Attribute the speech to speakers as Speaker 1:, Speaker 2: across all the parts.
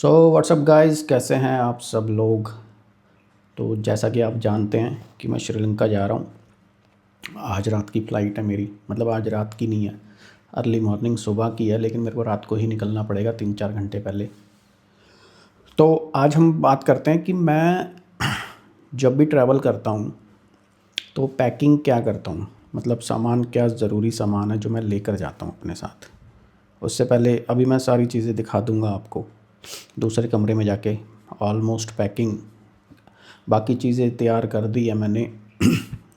Speaker 1: So what's up guys, कैसे हैं आप सब लोग। तो जैसा कि आप जानते हैं कि मैं श्रीलंका जा रहा हूँ। आज रात की फ़्लाइट है मेरी, मतलब आज रात की नहीं है, अर्ली मॉर्निंग सुबह की है, लेकिन मेरे को रात को ही निकलना पड़ेगा 3-4 घंटे पहले। तो आज हम बात करते हैं कि मैं जब भी ट्रैवल करता हूँ तो पैकिंग क्या करता हूँ, मतलब सामान क्या ज़रूरी सामान है जो मैं लेकर जाता हूँ अपने साथ। उससे पहले अभी मैं सारी चीज़ें दिखा दूँगा आपको दूसरे कमरे में जाके। ऑलमोस्ट पैकिंग बाकी चीज़ें तैयार कर दी है मैंने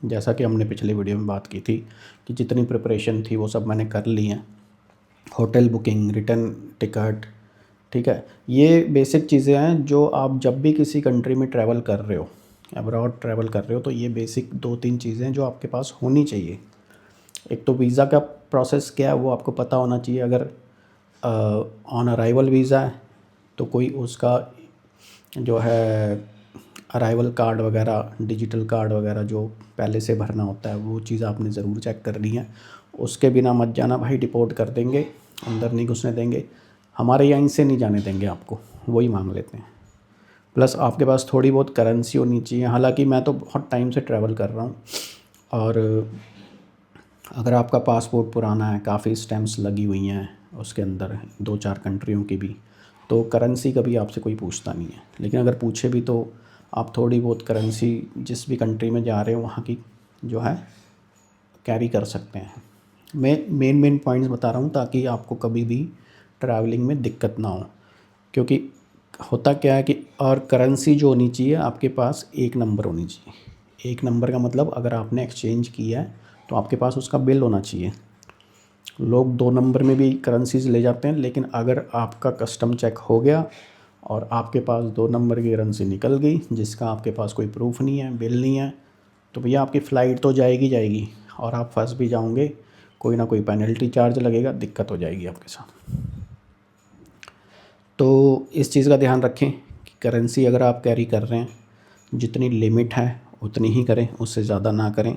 Speaker 1: जैसा कि हमने पिछले वीडियो में बात की थी कि जितनी प्रिपरेशन थी वो सब मैंने कर ली हैं। होटल बुकिंग, रिटर्न टिकट, ठीक है। ये बेसिक चीज़ें हैं जो आप जब भी किसी कंट्री में ट्रैवल कर रहे हो, अब्रॉड ट्रैवल कर रहे हो, तो ये बेसिक 2-3 चीज़ें हैं जो आपके पास होनी चाहिए। एक तो वीज़ा का प्रोसेस क्या है वो आपको पता होना चाहिए। अगर ऑन अराइवल वीज़ा है तो कोई उसका जो है अराइवल कार्ड वगैरह, डिजिटल कार्ड वगैरह जो पहले से भरना होता है वो चीज़ आपने ज़रूर चेक करनी है। उसके बिना मत जाना भाई, डिपोर्ट कर देंगे, अंदर नहीं घुसने देंगे। हमारे यहाँ से नहीं जाने देंगे आपको, वही मांग लेते हैं। प्लस आपके पास थोड़ी बहुत करेंसी होनी चाहिए। हालांकि मैं तो बहुत टाइम से ट्रैवल कर रहा हूँ, और अगर आपका पासपोर्ट पुराना है, काफ़ी स्टैम्प्स लगी हुई हैं उसके अंदर 2-4 कंट्रियों की भी, तो करेंसी कभी आपसे कोई पूछता नहीं है। लेकिन अगर पूछे भी तो आप थोड़ी बहुत करेंसी जिस भी कंट्री में जा रहे हो वहाँ की जो है कैरी कर सकते हैं। मैं मेन पॉइंट्स बता रहा हूँ ताकि आपको कभी भी ट्रैवलिंग में दिक्कत ना हो। क्योंकि होता क्या है कि और करेंसी जो होनी चाहिए आपके पास एक नंबर होनी चाहिए। एक नंबर का मतलब अगर आपने एक्सचेंज किया है तो आपके पास उसका बिल होना चाहिए। लोग 2 नंबर में भी करेंसीज ले जाते हैं, लेकिन अगर आपका कस्टम चेक हो गया और आपके पास 2 नंबर की करेंसी निकल गई जिसका आपके पास कोई प्रूफ नहीं है, बिल नहीं है, तो भैया आपकी फ़्लाइट तो जाएगी जाएगी, और आप फंस भी जाओगे। कोई ना कोई पेनल्टी चार्ज लगेगा, दिक्कत हो जाएगी आपके साथ। तो इस चीज़ का ध्यान रखें कि करेंसी अगर आप कैरी कर रहे हैं जितनी लिमिट है उतनी ही करें, उससे ज़्यादा ना करें।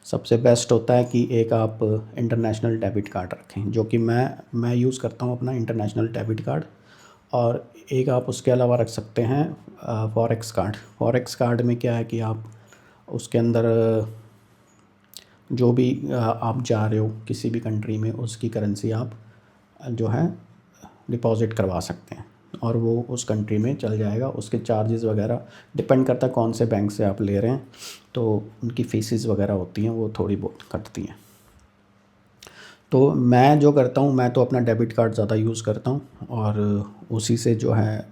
Speaker 1: सबसे बेस्ट होता है कि एक आप इंटरनेशनल डेबिट कार्ड रखें, जो कि मैं यूज़ करता हूँ अपना इंटरनेशनल डेबिट कार्ड। और एक आप उसके अलावा रख सकते हैं फॉरेक्स कार्ड। फॉरेक्स कार्ड में क्या है कि आप उसके अंदर जो भी आप जा रहे हो किसी भी कंट्री में, उसकी करेंसी आप जो है डिपॉज़िट करवा सकते हैं और वो उस कंट्री में चल जाएगा। उसके चार्जेस वगैरह डिपेंड करता है कौन से बैंक से आप ले रहे हैं, तो उनकी फ़ीसेस वगैरह होती हैं, वो थोड़ी बहुत कटती हैं। तो मैं जो करता हूँ, मैं तो अपना डेबिट कार्ड ज़्यादा यूज़ करता हूँ और उसी से जो है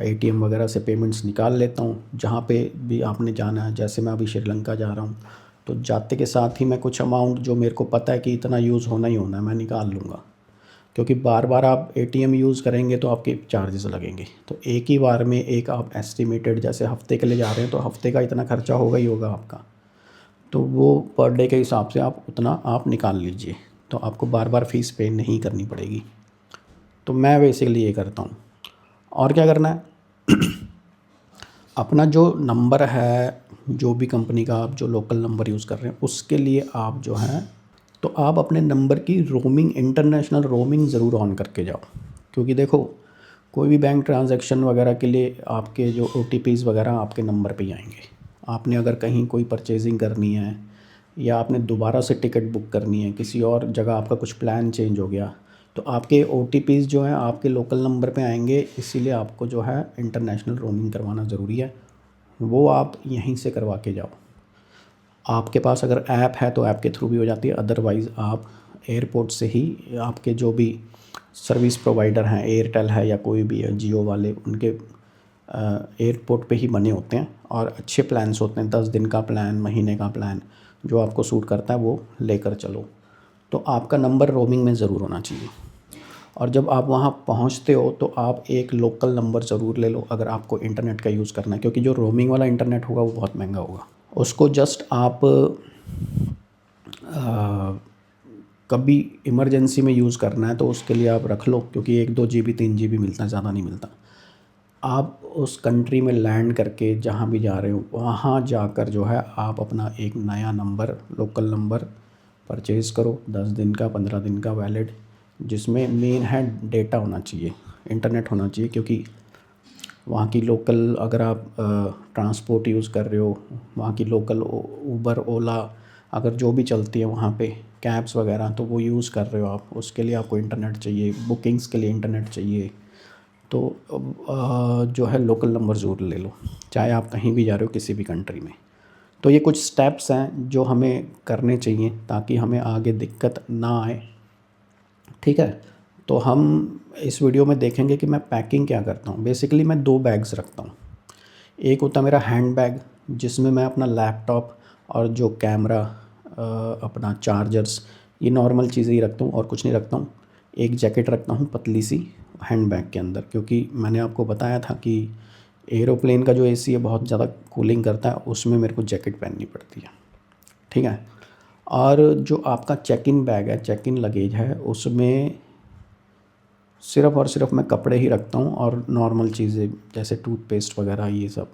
Speaker 1: एटीएम वगैरह से पेमेंट्स निकाल लेता हूँ जहाँ पे भी आपने जाना है। जैसे मैं अभी श्रीलंका जा रहा हूँ तो जाते के साथ ही मैं कुछ अमाउंट जो मेरे को पता है कि इतना यूज़ होना ही होना है, मैं निकाल लूँगा। क्योंकि बार बार आप एटीएम यूज़ करेंगे तो आपके चार्जेस लगेंगे। तो एक ही बार में एक आप एस्टिमेटेड, जैसे हफ्ते के लिए जा रहे हैं तो हफ्ते का इतना खर्चा होगा ही होगा आपका, तो वो पर डे के हिसाब से आप उतना आप निकाल लीजिए, तो आपको बार बार फ़ीस पे नहीं करनी पड़ेगी। तो मैं बेसिकली ये करता हूँ। और क्या करना है, अपना जो नंबर है, जो भी कंपनी का आप जो लोकल नंबर यूज़ कर रहे हैं उसके लिए आप जो है, तो आप अपने नंबर की रोमिंग, इंटरनेशनल रोमिंग ज़रूर ऑन करके जाओ। क्योंकि देखो, कोई भी बैंक ट्रांजैक्शन वगैरह के लिए आपके जो OTPs वगैरह आपके नंबर पे ही आएंगे। आपने अगर कहीं कोई परचेजिंग करनी है या आपने दोबारा से टिकट बुक करनी है, किसी और जगह आपका कुछ प्लान चेंज हो गया, तो आपके OTPs जो हैं आपके लोकल नंबर पे आएंगे। इसीलिए आपको जो है इंटरनेशनल रोमिंग करवाना ज़रूरी है, वो आप यहीं से करवा के जाओ। आपके पास अगर ऐप है तो ऐप के थ्रू भी हो जाती है, अदरवाइज़ आप एयरपोर्ट से ही, आपके जो भी सर्विस प्रोवाइडर हैं, एयरटेल है या कोई भी है, जियो वाले, उनके एयरपोर्ट पे ही बने होते हैं और अच्छे प्लान्स होते हैं। 10 दिन का प्लान, महीने का प्लान, जो आपको सूट करता है वो लेकर चलो। तो आपका नंबर रोमिंग में ज़रूर होना चाहिए। और जब आप वहाँ पहुँचते हो तो आप एक लोकल नंबर ज़रूर ले लो अगर आपको इंटरनेट का यूज़ करना है, क्योंकि जो रोमिंग वाला इंटरनेट होगा वो बहुत महंगा होगा। उसको जस्ट आप कभी इमरजेंसी में यूज़ करना है तो उसके लिए आप रख लो, क्योंकि 1-2 GB 3 GB मिलता है, ज़्यादा नहीं मिलता। आप उस कंट्री में लैंड करके जहाँ भी जा रहे हो वहाँ जाकर जो है आप अपना एक नया नंबर, लोकल नंबर परचेज़ करो, 10 दिन का, 15 दिन का वैलिड, जिसमें मेन है डेटा होना चाहिए, इंटरनेट होना चाहिए, क्योंकि वहाँ की लोकल, अगर आप ट्रांसपोर्ट यूज़ कर रहे हो, वहाँ की लोकल उबर, ओला, अगर जो भी चलती है वहाँ पे कैब्स वगैरह, तो वो यूज़ कर रहे हो आप, उसके लिए आपको इंटरनेट चाहिए, बुकिंग्स के लिए इंटरनेट चाहिए। तो जो है लोकल नंबर ज़रूर ले लो, चाहे आप कहीं भी जा रहे हो किसी भी कंट्री में। तो ये कुछ स्टेप्स हैं जो हमें करने चाहिए ताकि हमें आगे दिक्कत ना आए, ठीक है। तो हम इस वीडियो में देखेंगे कि मैं पैकिंग क्या करता हूँ। बेसिकली मैं 2 बैग्स रखता हूँ। एक होता है मेरा हैंड बैग, जिसमें मैं अपना लैपटॉप और जो कैमरा, अपना चार्जर्स, ये नॉर्मल चीज़ें ही रखता हूँ और कुछ नहीं रखता हूँ। एक जैकेट रखता हूँ पतली सी हैंड बैग के अंदर, क्योंकि मैंने आपको बताया था कि एरोप्लेन का जो एसी है बहुत ज़्यादा कूलिंग करता है, उसमें मेरे को जैकेट पहननी पड़ती है, ठीक है। और जो आपका चेक इन बैग है, चेक इन लगेज है, उसमें सिर्फ़ और सिर्फ मैं कपड़े ही रखता हूँ और नॉर्मल चीज़ें जैसे टूथपेस्ट वगैरह, ये सब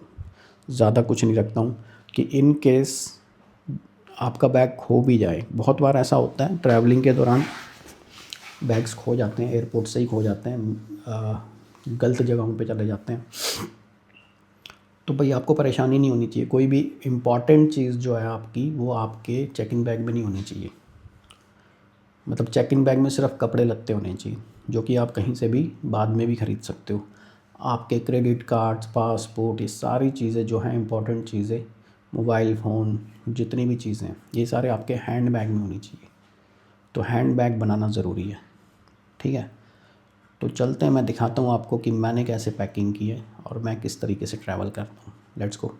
Speaker 1: ज़्यादा कुछ नहीं रखता हूँ कि इन केस आपका बैग खो भी जाए। बहुत बार ऐसा होता है ट्रैवलिंग के दौरान, बैग्स खो जाते हैं, एयरपोर्ट से ही खो जाते हैं, गलत जगहों पे चले जाते हैं। तो भाई आपको परेशानी नहीं होनी चाहिए। कोई भी इम्पॉर्टेंट चीज़ जो है आपकी, वो आपके चेक इन बैग में नहीं होनी चाहिए। मतलब चेक इन बैग में सिर्फ कपड़े लत्ते होने चाहिए, जो कि आप कहीं से भी बाद में भी ख़रीद सकते हो। आपके क्रेडिट कार्ड्स, पासपोर्ट, ये सारी चीज़ें जो हैं इंपॉर्टेंट चीज़ें, मोबाइल फ़ोन, जितनी भी चीज़ें, ये सारे आपके हैंड बैग में होनी चाहिए। तो हैंड बैग बनाना ज़रूरी है, ठीक है। तो चलते हैं, मैं दिखाता हूँ आपको कि मैंने कैसे पैकिंग की है और मैं किस तरीके से ट्रैवल करता हूँ। Let's go.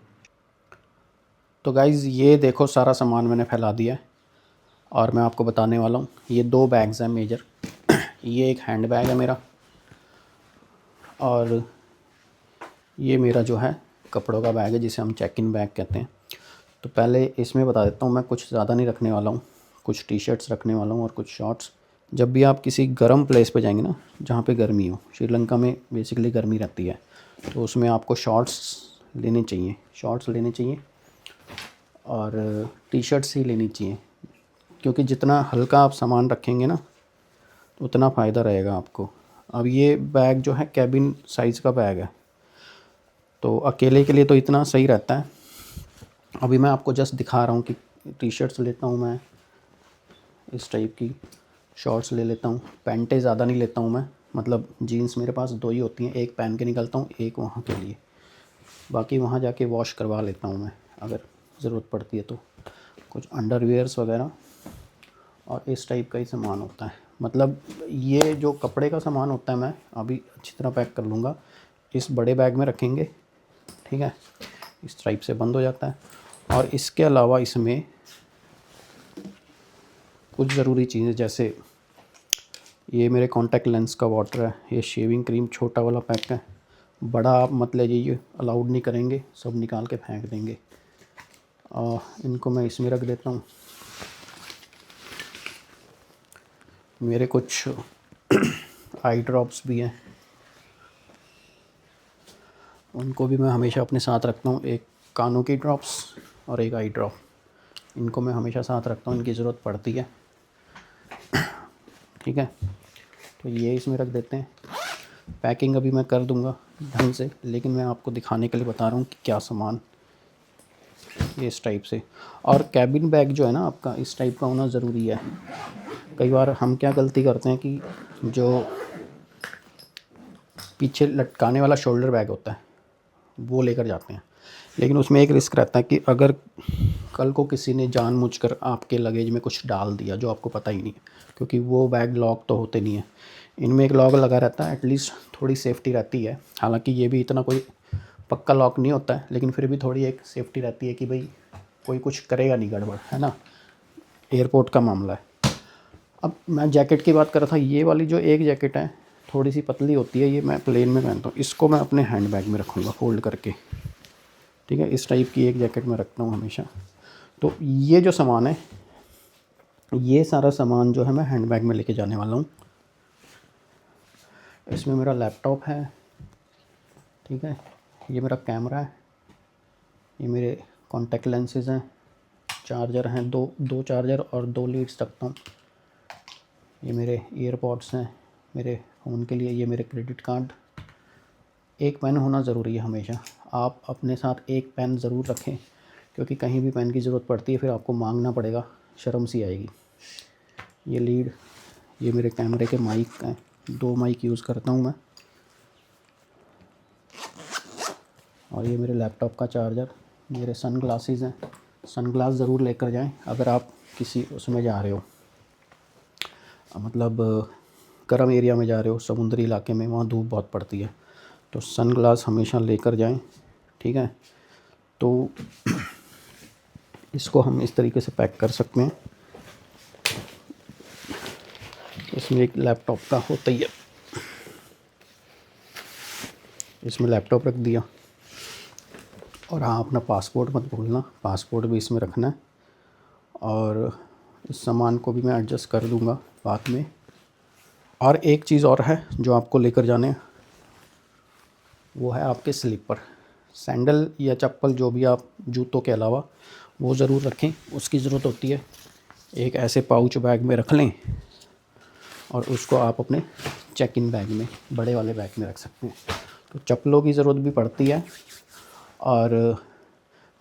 Speaker 1: तो गाइज़ ये देखो, सारा सामान मैंने फैला दिया है और मैं आपको बताने वाला हूँ। ये 2 बैग्स हैं मेजर। ये एक हैंड बैग है मेरा, और ये मेरा जो है कपड़ों का बैग है, जिसे हम चेक इन बैग कहते हैं। तो पहले इसमें बता देता हूँ, मैं कुछ ज़्यादा नहीं रखने वाला हूँ, कुछ टी शर्ट्स रखने वाला हूँ और कुछ शॉर्ट्स। जब भी आप किसी गर्म प्लेस पे जाएंगे ना, जहाँ पे गर्मी हो, श्रीलंका में बेसिकली गर्मी रहती है, तो उसमें आपको शॉर्ट्स लेने चाहिए, और टी शर्ट्स ही लेनी चाहिए, क्योंकि जितना हल्का आप सामान रखेंगे ना, उतना फ़ायदा रहेगा आपको। अब ये बैग जो है कैबिन साइज़ का बैग है, तो अकेले के लिए तो इतना सही रहता है। अभी मैं आपको जस्ट दिखा रहा हूँ कि टी शर्ट्स लेता हूँ मैं इस टाइप की, शॉर्ट्स ले लेता हूँ, पैंटें ज़्यादा नहीं लेता हूँ मैं, मतलब जीन्स मेरे पास 2 ही होती हैं, एक पहन के निकलता हूँ, एक वहाँ के लिए, बाकी वहाँ जाके वॉश करवा लेता हूँ मैं अगर ज़रूरत पड़ती है तो। कुछ अंडरवियर्स वगैरह और इस टाइप का ही सामान होता है। मतलब ये जो कपड़े का सामान होता है, मैं अभी अच्छी तरह पैक कर लूँगा, इस बड़े बैग में रखेंगे, ठीक है। इस टाइप से बंद हो जाता है। और इसके अलावा इसमें कुछ ज़रूरी चीज़ें, जैसे ये मेरे कॉन्टैक्ट लेंस का वाटर है, ये शेविंग क्रीम छोटा वाला पैक है, बड़ा आप मत ले जाइए, अलाउड नहीं करेंगे, सब निकाल के फेंक देंगे। इनको मैं इसमें रख देता हूँ। मेरे कुछ आई ड्रॉप्स भी हैं, उनको भी मैं हमेशा अपने साथ रखता हूँ। एक कानों की ड्रॉप्स और एक आई ड्रॉप, इनको मैं हमेशा साथ रखता हूँ, इनकी ज़रूरत पड़ती है, ठीक है। तो ये इसमें रख देते हैं। पैकिंग अभी मैं कर दूँगा ढंग से, लेकिन मैं आपको दिखाने के लिए बता रहा हूँ कि क्या सामान, ये इस टाइप से। और कैबिन बैग जो है ना आपका, इस टाइप का होना ज़रूरी है। कई बार हम क्या गलती करते हैं कि जो पीछे लटकाने वाला शोल्डर बैग होता है वो लेकर जाते हैं, लेकिन उसमें एक रिस्क रहता है कि अगर कल को किसी ने जानबूझकर आपके लगेज में कुछ डाल दिया जो आपको पता ही नहीं है, क्योंकि वो बैग लॉक तो होते नहीं है, इनमें एक लॉक लगा रहता है, एटलीस्ट थोड़ी सेफ्टी रहती है। हालांकि ये भी इतना कोई पक्का लॉक नहीं होता है, लेकिन फिर भी थोड़ी एक सेफ्टी रहती है कि भाई कोई कुछ करेगा नहीं गड़बड़, है ना। एयरपोर्ट का मामला है। अब मैं जैकेट की बात कर रहा था, ये वाली जो एक जैकेट है थोड़ी सी पतली होती है, ये मैं प्लेन में पहनता हूँ, इसको मैं अपने हैंड बैग में रखूँगा फ़ोल्ड करके, ठीक है। इस टाइप की एक जैकेट मैं रखता हूँ हमेशा। तो ये जो सामान है, ये सारा सामान जो है मैं हैंड बैग में लेके जाने वाला हूँ। इसमें मेरा लैपटॉप है, ठीक है, ये मेरा कैमरा है, ये मेरे कॉन्टैक्ट लेंसेज हैं, चार्जर हैं, दो चार्जर और 2 लीड्स रखता हूँ, ये मेरे ईयरपॉड्स हैं, मेरे फ़ोन के लिए, ये मेरे क्रेडिट कार्ड। एक पेन होना ज़रूरी है हमेशा। आप अपने साथ एक पेन ज़रूर रखें, क्योंकि कहीं भी पेन की ज़रूरत पड़ती है फिर आपको मांगना पड़ेगा, शर्म सी आएगी। ये लीड, ये मेरे कैमरे के माइक हैं, 2 माइक यूज़ करता हूँ मैं। और ये मेरे लैपटॉप का चार्जर, मेरे सन ग्लासेस हैं। सन ग्लास ज़रूर लेकर जाएं अगर आप किसी उसमें जा रहे हो, मतलब गर्म एरिया में जा रहे हो, समुद्री इलाके में, वहाँ धूप बहुत पड़ती है, तो सन ग्लास हमेशा लेकर जाएं। ठीक है, तो इसको हम इस तरीके से पैक कर सकते हैं। इसमें एक लैपटॉप का होता ही है, इसमें लैपटॉप रख दिया। और हाँ, अपना पासपोर्ट मत भूलना, पासपोर्ट भी इसमें रखना है। और इस सामान को भी मैं एडजस्ट कर दूँगा बाद में। और एक चीज़ और है जो आपको लेकर जाने, वो है आपके स्लीपर। सैंडल या चप्पल, जो भी आप, जूतों के अलावा, वो ज़रूर रखें, उसकी ज़रूरत होती है। एक ऐसे पाउच बैग में रख लें और उसको आप अपने चेक इन बैग में, बड़े वाले बैग में रख सकते हैं। तो चप्पलों की ज़रूरत भी पड़ती है। और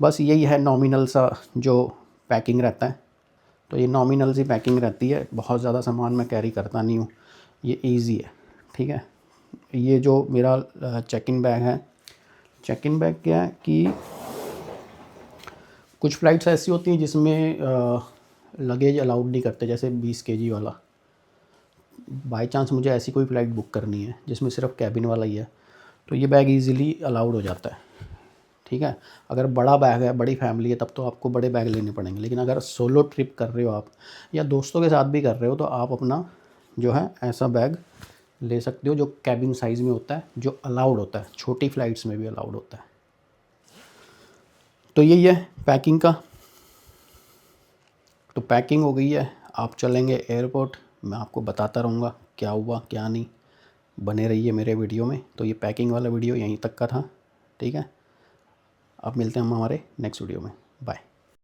Speaker 1: बस यही है नॉमिनल सा जो पैकिंग रहता है। तो ये नॉमिनल सी पैकिंग रहती है, बहुत ज़्यादा सामान मैं कैरी करता नहीं हूँ, ये इजी है। ठीक है, ये जो मेरा चेक इन बैग है, चेक इन बैग क्या है कि कुछ फ़्लाइट्स ऐसी होती हैं जिसमें लगेज अलाउड नहीं करते, जैसे 20 केजी वाला। बाय चांस मुझे ऐसी कोई फ़्लाइट बुक करनी है जिसमें सिर्फ कैबिन वाला ही है, तो ये बैग इजीली अलाउड हो जाता है। ठीक है, अगर बड़ा बैग है, बड़ी फैमिली है, तब तो आपको बड़े बैग लेने पड़ेंगे। लेकिन अगर सोलो ट्रिप कर रहे हो आप, या दोस्तों के साथ भी कर रहे हो, तो आप अपना जो है ऐसा बैग ले सकते हो जो कैबिन साइज़ में होता है, जो अलाउड होता है, छोटी फ़्लाइट्स में भी अलाउड होता है। तो यही है पैकिंग का। तो पैकिंग हो गई है, आप चलेंगे एयरपोर्ट, मैं आपको बताता रहूँगा क्या हुआ क्या नहीं। बने रहिए मेरे वीडियो में। तो ये पैकिंग वाला वीडियो यहीं तक का था। ठीक है, अब मिलते हैं हम हमारे नेक्स्ट वीडियो में। बाय।